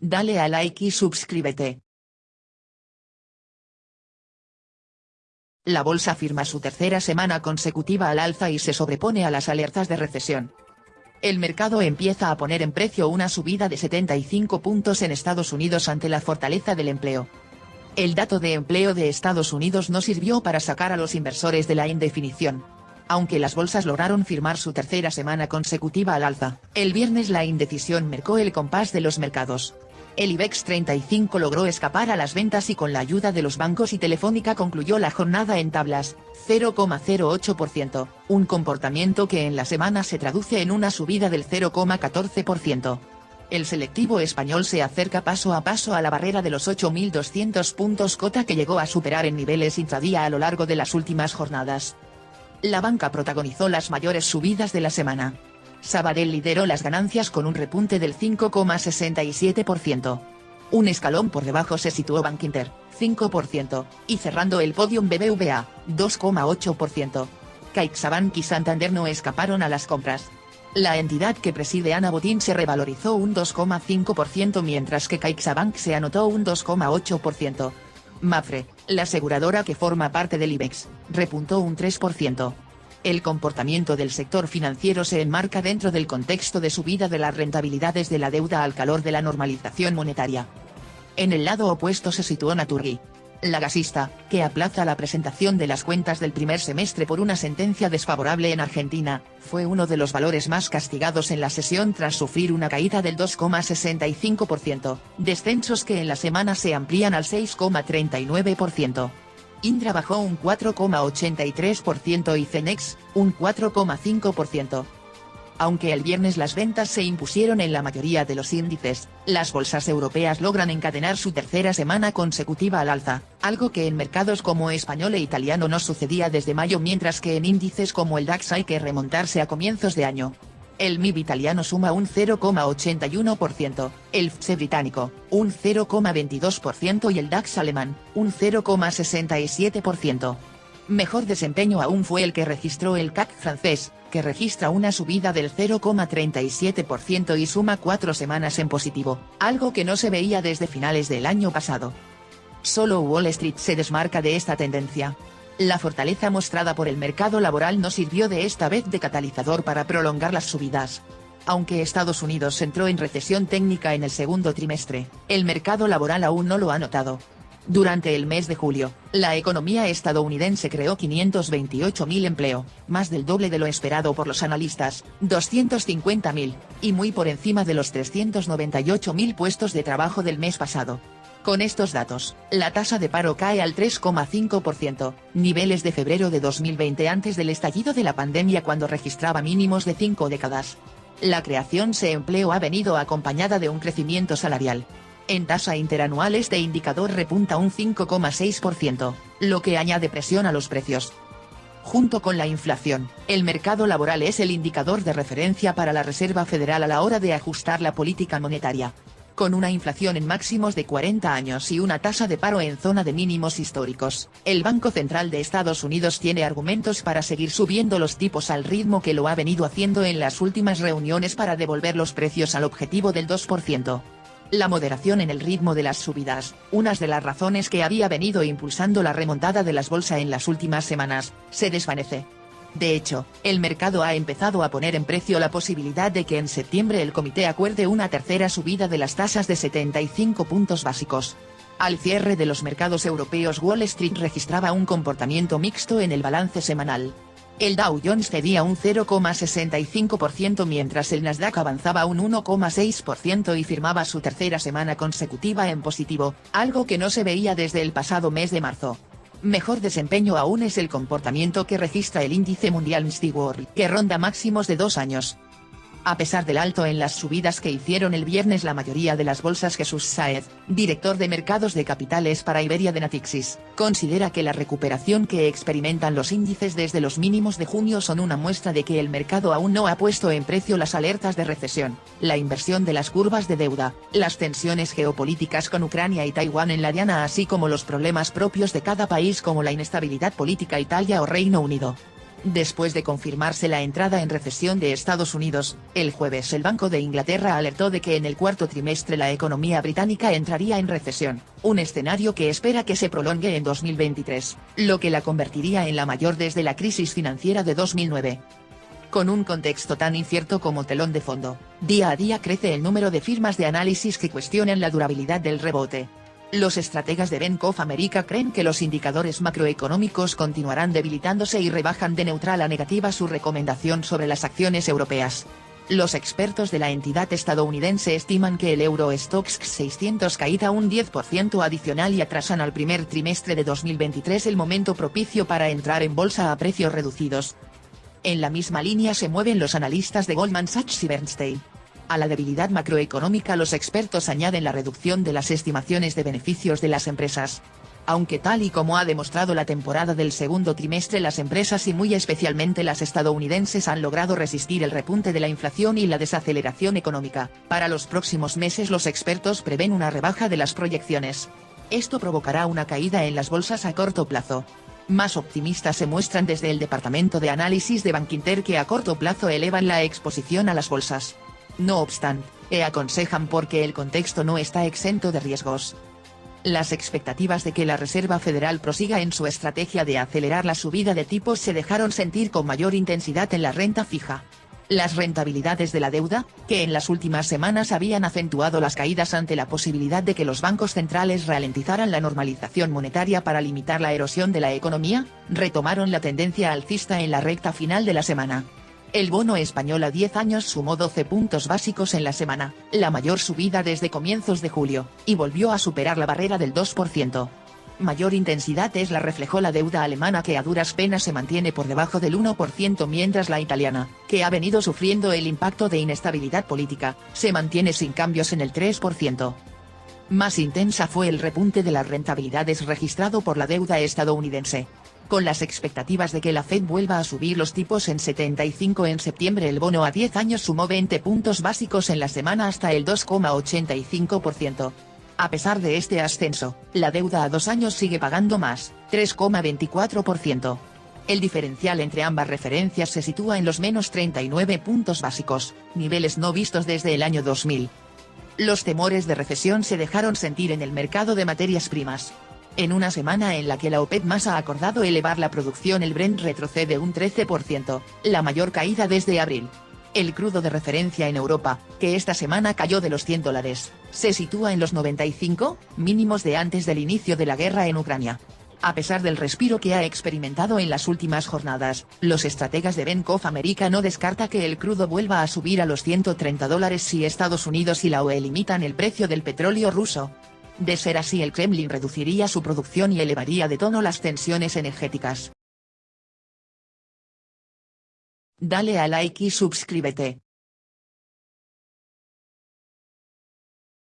Dale a like y suscríbete. La bolsa firma su tercera semana consecutiva al alza y se sobrepone a las alertas de recesión. El mercado empieza a poner en precio una subida de 75 puntos en Estados Unidos ante la fortaleza del empleo. El dato de empleo de Estados Unidos no sirvió para sacar a los inversores de la indefinición. Aunque las bolsas lograron firmar su tercera semana consecutiva al alza, el viernes la indecisión marcó el compás de los mercados. El IBEX 35 logró escapar a las ventas y con la ayuda de los bancos y Telefónica concluyó la jornada en tablas, 0,08%, un comportamiento que en la semana se traduce en una subida del 0,14%. El selectivo español se acerca paso a paso a la barrera de los 8.200 puntos, cota que llegó a superar en niveles intradía a lo largo de las últimas jornadas. La banca protagonizó las mayores subidas de la semana. Sabadell lideró las ganancias con un repunte del 5,67%. Un escalón por debajo se situó Bankinter, 5%, y cerrando el podium BBVA, 2,8%. CaixaBank y Santander no escaparon a las compras. La entidad que preside Ana Botín se revalorizó un 2,5% mientras que CaixaBank se anotó un 2,8%. Mapfre, la aseguradora que forma parte del IBEX, repuntó un 3%. El comportamiento del sector financiero se enmarca dentro del contexto de subida de las rentabilidades de la deuda al calor de la normalización monetaria. En el lado opuesto se situó Naturgy. La gasista, que aplaza la presentación de las cuentas del primer semestre por una sentencia desfavorable en Argentina, fue uno de los valores más castigados en la sesión tras sufrir una caída del 2,65%, descensos que en la semana se amplían al 6,39%. Indra bajó un 4,83% y Cenex, un 4,5%. Aunque el viernes las ventas se impusieron en la mayoría de los índices, las bolsas europeas logran encadenar su tercera semana consecutiva al alza, algo que en mercados como español e italiano no sucedía desde mayo, mientras que en índices como el DAX hay que remontarse a comienzos de año. El MIB italiano suma un 0,81%, el FTSE británico, un 0,22% y el DAX alemán, un 0,67%. Mejor desempeño aún fue el que registró el CAC francés, que registra una subida del 0,37% y suma 4 semanas en positivo, algo que no se veía desde finales del año pasado. Solo Wall Street se desmarca de esta tendencia. La fortaleza mostrada por el mercado laboral no sirvió de esta vez de catalizador para prolongar las subidas. Aunque Estados Unidos entró en recesión técnica en el segundo trimestre, el mercado laboral aún no lo ha notado. Durante el mes de julio, la economía estadounidense creó 528.000 empleo, más del doble de lo esperado por los analistas, 250.000, y muy por encima de los 398.000 puestos de trabajo del mes pasado. Con estos datos, la tasa de paro cae al 3,5%, niveles de febrero de 2020 antes del estallido de la pandemia cuando registraba mínimos de 5 décadas. La creación de empleo ha venido acompañada de un crecimiento salarial. En tasa interanual este indicador repunta un 5,6%, lo que añade presión a los precios. Junto con la inflación, el mercado laboral es el indicador de referencia para la Reserva Federal a la hora de ajustar la política monetaria. Con una inflación en máximos de 40 años y una tasa de paro en zona de mínimos históricos, el Banco Central de Estados Unidos tiene argumentos para seguir subiendo los tipos al ritmo que lo ha venido haciendo en las últimas reuniones para devolver los precios al objetivo del 2%. La moderación en el ritmo de las subidas, una de las razones que había venido impulsando la remontada de las bolsas en las últimas semanas, se desvanece. De hecho, el mercado ha empezado a poner en precio la posibilidad de que en septiembre el comité acuerde una tercera subida de las tasas de 75 puntos básicos. Al cierre de los mercados europeos, Wall Street registraba un comportamiento mixto en el balance semanal. El Dow Jones cedía un 0,65% mientras el Nasdaq avanzaba un 1,6% y firmaba su tercera semana consecutiva en positivo, algo que no se veía desde el pasado mes de marzo. Mejor desempeño aún es el comportamiento que registra el índice mundial MSCI World, que ronda máximos de 2 años. A pesar del alto en las subidas que hicieron el viernes la mayoría de las bolsas, Jesús Sáez, director de mercados de capitales para Iberia de Natixis, considera que la recuperación que experimentan los índices desde los mínimos de junio son una muestra de que el mercado aún no ha puesto en precio las alertas de recesión, la inversión de las curvas de deuda, las tensiones geopolíticas con Ucrania y Taiwán en la diana, así como los problemas propios de cada país como la inestabilidad política Italia o Reino Unido. Después de confirmarse la entrada en recesión de Estados Unidos, el jueves el Banco de Inglaterra alertó de que en el cuarto trimestre la economía británica entraría en recesión, un escenario que espera que se prolongue en 2023, lo que la convertiría en la mayor desde la crisis financiera de 2009. Con un contexto tan incierto como telón de fondo, día a día crece el número de firmas de análisis que cuestionan la durabilidad del rebote. Los estrategas de Bank of America creen que los indicadores macroeconómicos continuarán debilitándose y rebajan de neutral a negativa su recomendación sobre las acciones europeas. Los expertos de la entidad estadounidense estiman que el Eurostoxx 600 caída un 10% adicional y atrasan al primer trimestre de 2023 el momento propicio para entrar en bolsa a precios reducidos. En la misma línea se mueven los analistas de Goldman Sachs y Bernstein. A la debilidad macroeconómica los expertos añaden la reducción de las estimaciones de beneficios de las empresas. Aunque tal y como ha demostrado la temporada del segundo trimestre, las empresas y muy especialmente las estadounidenses han logrado resistir el repunte de la inflación y la desaceleración económica. Para los próximos meses los expertos prevén una rebaja de las proyecciones. Esto provocará una caída en las bolsas a corto plazo. Más optimistas se muestran desde el departamento de análisis de Bankinter, que a corto plazo elevan la exposición a las bolsas. No obstante, aconsejan porque el contexto no está exento de riesgos. Las expectativas de que la Reserva Federal prosiga en su estrategia de acelerar la subida de tipos se dejaron sentir con mayor intensidad en la renta fija. Las rentabilidades de la deuda, que en las últimas semanas habían acentuado las caídas ante la posibilidad de que los bancos centrales ralentizaran la normalización monetaria para limitar la erosión de la economía, retomaron la tendencia alcista en la recta final de la semana. El bono español a 10 años sumó 12 puntos básicos en la semana, la mayor subida desde comienzos de julio, y volvió a superar la barrera del 2%. Mayor intensidad la reflejó la deuda alemana, que a duras penas se mantiene por debajo del 1%, mientras la italiana, que ha venido sufriendo el impacto de inestabilidad política, se mantiene sin cambios en el 3%. Más intensa fue el repunte de las rentabilidades registrado por la deuda estadounidense. Con las expectativas de que la Fed vuelva a subir los tipos en 75 en septiembre, el bono a 10 años sumó 20 puntos básicos en la semana hasta el 2,85%. A pesar de este ascenso, la deuda a 2 años sigue pagando más, 3,24%. El diferencial entre ambas referencias se sitúa en los menos 39 puntos básicos, niveles no vistos desde el año 2000. Los temores de recesión se dejaron sentir en el mercado de materias primas. En una semana en la que la OPEP+ ha acordado elevar la producción, el Brent retrocede un 13%, la mayor caída desde abril. El crudo de referencia en Europa, que esta semana cayó de los $100, se sitúa en los 95, mínimos de antes del inicio de la guerra en Ucrania. A pesar del respiro que ha experimentado en las últimas jornadas, los estrategas de Bank of America no descarta que el crudo vuelva a subir a los $130 si Estados Unidos y la UE limitan el precio del petróleo ruso. De ser así, el Kremlin reduciría su producción y elevaría de tono las tensiones energéticas. Dale a like y suscríbete.